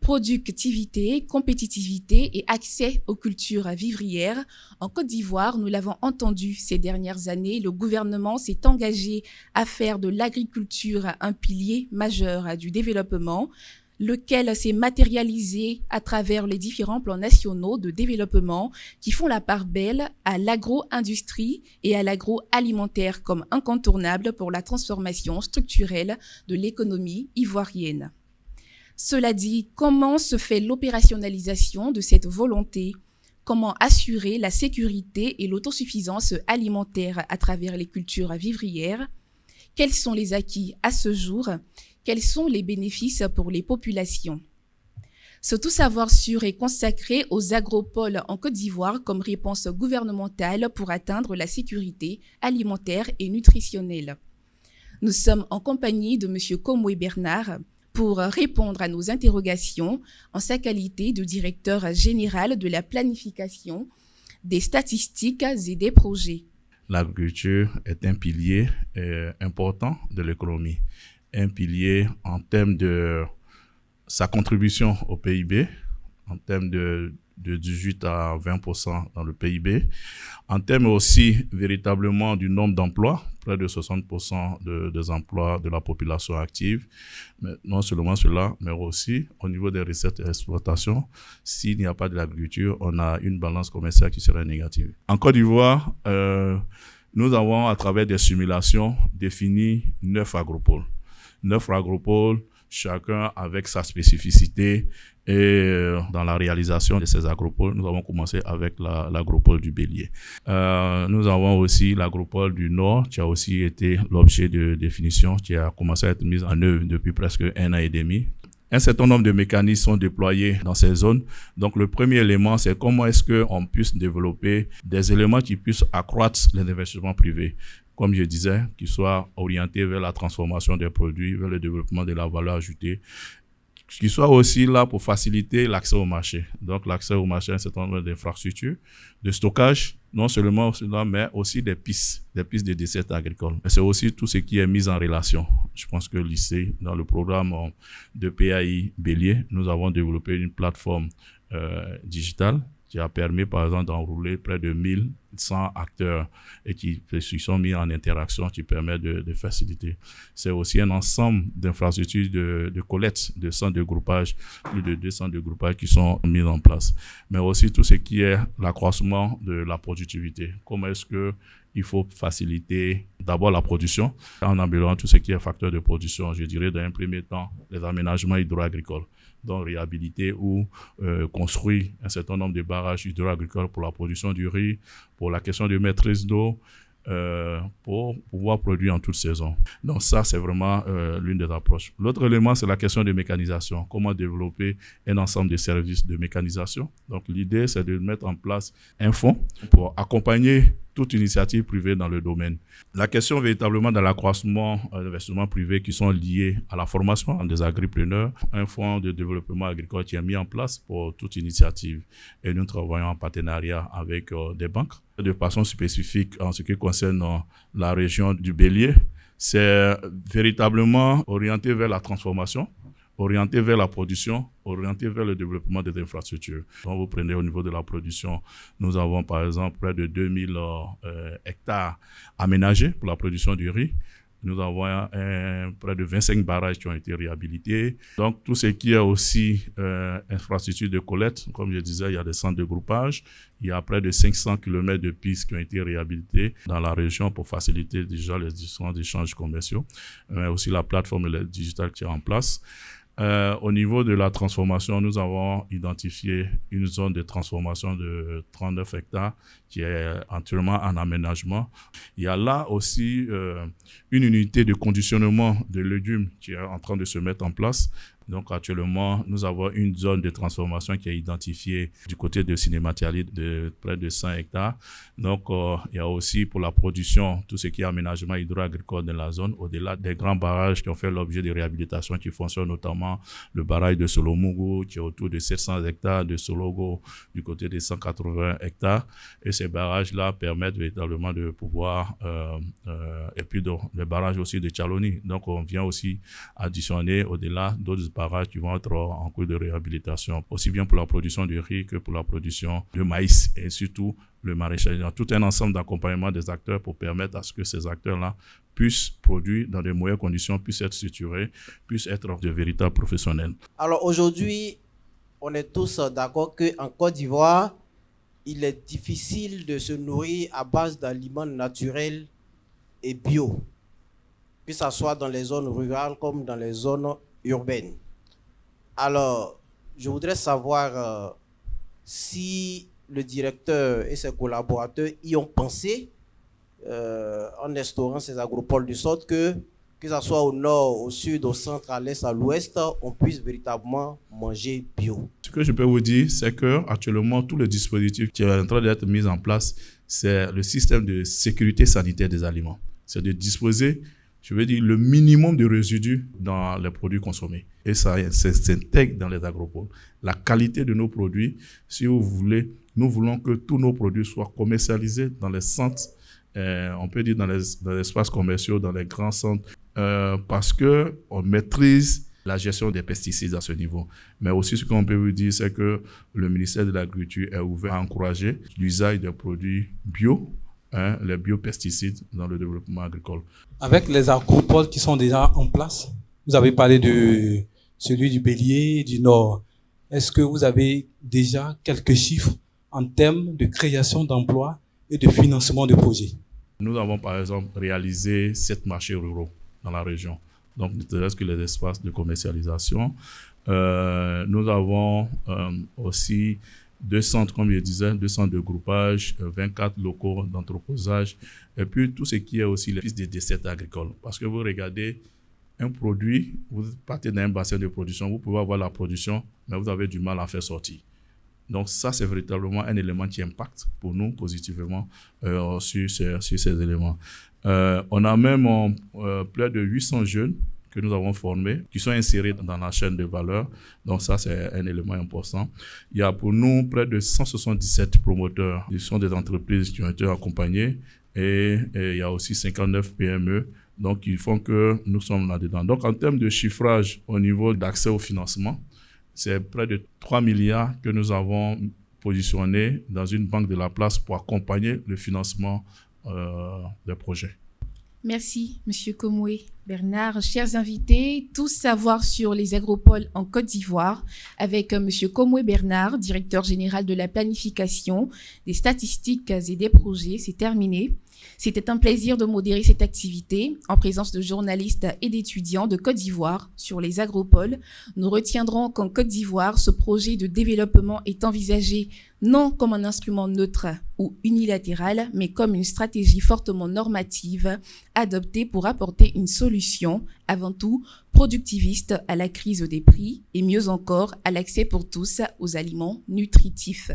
Productivité, compétitivité et accès aux cultures vivrières. En Côte d'Ivoire, nous l'avons entendu ces dernières années, le gouvernement s'est engagé à faire de l'agriculture un pilier majeur du développement, lequel s'est matérialisé à travers les différents plans nationaux de développement qui font la part belle à l'agro-industrie et à l'agroalimentaire comme incontournable pour la transformation structurelle de l'économie ivoirienne. Cela dit, comment se fait l'opérationnalisation de cette volonté? Comment assurer la sécurité et l'autosuffisance alimentaire à travers les cultures vivrières? Quels sont les acquis à ce jour? Quels sont les bénéfices pour les populations? Ce tout savoir sûr est consacré aux agropoles en Côte d'Ivoire comme réponse gouvernementale pour atteindre la sécurité alimentaire et nutritionnelle. Nous sommes en compagnie de M. Komwe Bernard, pour répondre à nos interrogations en sa qualité de directeur général de la planification, des statistiques et des projets. L'agriculture est un pilier important de l'économie, un pilier en termes de sa contribution au PIB, en termes de 18 à 20% dans le PIB, en termes aussi véritablement du nombre d'emplois, près de 60% des emplois de la population active. Mais non seulement cela, mais aussi au niveau des recettes et exploitations, s'il n'y a pas de l'agriculture, on a une balance commerciale qui serait négative. En Côte d'Ivoire, nous avons à travers des simulations défini 9 agropoles. 9 agropoles, chacun avec sa spécificité. Et dans la réalisation de ces agropoles, nous avons commencé avec l'agropole du Bélier. Nous avons aussi l'agropole du Nord, qui a aussi été l'objet de définition, qui a commencé à être mise en œuvre depuis presque 1 an et demi. Un certain nombre de mécanismes sont déployés dans ces zones. Donc, le premier élément, c'est comment est-ce qu'on puisse développer des éléments qui puissent accroître les investissements privés. Comme je disais, qui soient orientés vers la transformation des produits, vers le développement de la valeur ajoutée, qui soit aussi là pour faciliter l'accès au marché. Donc, l'accès au marché, un certain nombre d'infrastructures, de stockage, non seulement cela, mais aussi des pistes de dessertes agricoles. C'est aussi tout ce qui est mis en relation. Je pense que lycée, dans le programme de PAI Bélier, nous avons développé une plateforme digitale qui a permis, par exemple, d'enrouler près de 1100 acteurs et qui se sont mis en interaction, qui permet de faciliter. C'est aussi un ensemble d'infrastructures de collecte, de centres de groupage, plus de 200 centres de groupage qui sont mis en place. Mais aussi tout ce qui est l'accroissement de la productivité. Comment est-ce qu'il faut faciliter d'abord la production en améliorant tout ce qui est facteur de production, je dirais dans un premier temps, les aménagements hydro-agricoles. Donc réhabiliter ou construire un certain nombre de barrages hydro-agricoles pour la production du riz, pour la question de maîtrise d'eau, pour pouvoir produire en toute saison. Donc ça, c'est vraiment l'une des approches. L'autre élément, c'est la question de mécanisation. Comment développer un ensemble de services de mécanisation. Donc l'idée, c'est de mettre en place un fonds pour accompagner toute initiative privée dans le domaine. La question véritablement de l'accroissement d'investissements privés qui sont liés à la formation des agripreneurs, un fonds de développement agricole qui est mis en place pour toute initiative. Et nous travaillons en partenariat avec des banques. De façon spécifique en ce qui concerne la région du Bélier, c'est véritablement orienté vers la transformation, orienté vers la production, orienté vers le développement des infrastructures. Quand vous prenez au niveau de la production, nous avons par exemple près de 2000 hectares aménagés pour la production du riz. Nous avons près de 25 barrages qui ont été réhabilités. Donc, tout ce qui est aussi infrastructure de collecte, comme je disais, il y a des centres de groupage. Il y a près de 500 km de pistes qui ont été réhabilitées dans la région pour faciliter déjà les différents échanges commerciaux, mais aussi la plateforme digitale qui est en place. Au niveau de la transformation, nous avons identifié une zone de transformation de 39 hectares qui est entièrement en aménagement. Il y a là aussi une unité de conditionnement de légumes qui est en train de se mettre en place. Donc actuellement, nous avons une zone de transformation qui est identifiée du côté de Cinématiali de près de 100 hectares. Donc il y a aussi pour la production, tout ce qui est aménagement hydro-agricole dans la zone, au-delà des grands barrages qui ont fait l'objet de réhabilitation qui fonctionnent, notamment le barrage de Solomougou qui est autour de 700 hectares, de Sologo du côté de 180 hectares. Et ces barrages-là permettent véritablement de pouvoir, et puis les barrages aussi de Tchaloni. Donc on vient aussi additionner au-delà d'autres barrages qui vont être en cours de réhabilitation, aussi bien pour la production du riz que pour la production de maïs et surtout le maraîchage. Il y a tout un ensemble d'accompagnement des acteurs pour permettre à ce que ces acteurs-là puissent produire dans de meilleures conditions, puissent être structurés, puissent être de véritables professionnels. Alors aujourd'hui, on est tous d'accord qu'en Côte d'Ivoire, il est difficile de se nourrir à base d'aliments naturels et bio, que ce soit dans les zones rurales comme dans les zones urbaines. Alors, je voudrais savoir si le directeur et ses collaborateurs y ont pensé en instaurant ces agropoles, de sorte que ce soit au nord, au sud, au centre, à l'est, à l'ouest, on puisse véritablement manger bio. Ce que je peux vous dire, c'est qu'actuellement, tout le dispositif qui est en train d'être mis en place, c'est le système de sécurité sanitaire des aliments. C'est de disposer, je veux dire, le minimum de résidus dans les produits consommés. Et ça s'intègre dans les agropoles. La qualité de nos produits, si vous voulez, nous voulons que tous nos produits soient commercialisés dans les centres, on peut dire dans les espaces commerciaux, dans les grands centres, parce qu'on maîtrise la gestion des pesticides à ce niveau. Mais aussi, ce qu'on peut vous dire, c'est que le ministère de l'Agriculture est ouvert à encourager l'usage des produits bio, les biopesticides dans le développement agricole. Avec les agropoles qui sont déjà en place, vous avez parlé de celui du Bélier, du Nord. Est-ce que vous avez déjà quelques chiffres en termes de création d'emplois et de financement de projets? Nous avons par exemple réalisé 7 marchés ruraux dans la région. Donc, ne serait-ce que les espaces de commercialisation. Nous avons aussi 2 centres, comme je disais, 2 centres de groupage, 24 locaux d'entreposage, et puis tout ce qui est aussi les pistes de dessertes agricoles. Parce que vous regardez un produit, vous partez d'un bassin de production, vous pouvez avoir la production, mais vous avez du mal à faire sortir. Donc ça, c'est véritablement un élément qui impacte pour nous positivement sur ces éléments. On a même plus de 800 jeunes que nous avons formés, qui sont insérés dans la chaîne de valeur. Donc ça, c'est un élément important. Il y a pour nous près de 177 promoteurs. Ce sont des entreprises qui ont été accompagnées et il y a aussi 59 PME. Donc, ils font que nous sommes là-dedans. Donc, en termes de chiffrage au niveau d'accès au financement, c'est près de 3 milliards que nous avons positionnés dans une banque de la place pour accompagner le financement des projets. Merci, M. Komwe Bernard. Chers invités, tous savoir sur les agropoles en Côte d'Ivoire avec M. Komwe Bernard, directeur général de la planification, des statistiques et des projets. C'est terminé. C'était un plaisir de modérer cette activité en présence de journalistes et d'étudiants de Côte d'Ivoire sur les agropoles. Nous retiendrons qu'en Côte d'Ivoire, ce projet de développement est envisagé non comme un instrument neutre ou unilatéral, mais comme une stratégie fortement normative adoptée pour apporter une solution, avant tout productiviste, à la crise des prix et mieux encore à l'accès pour tous aux aliments nutritifs.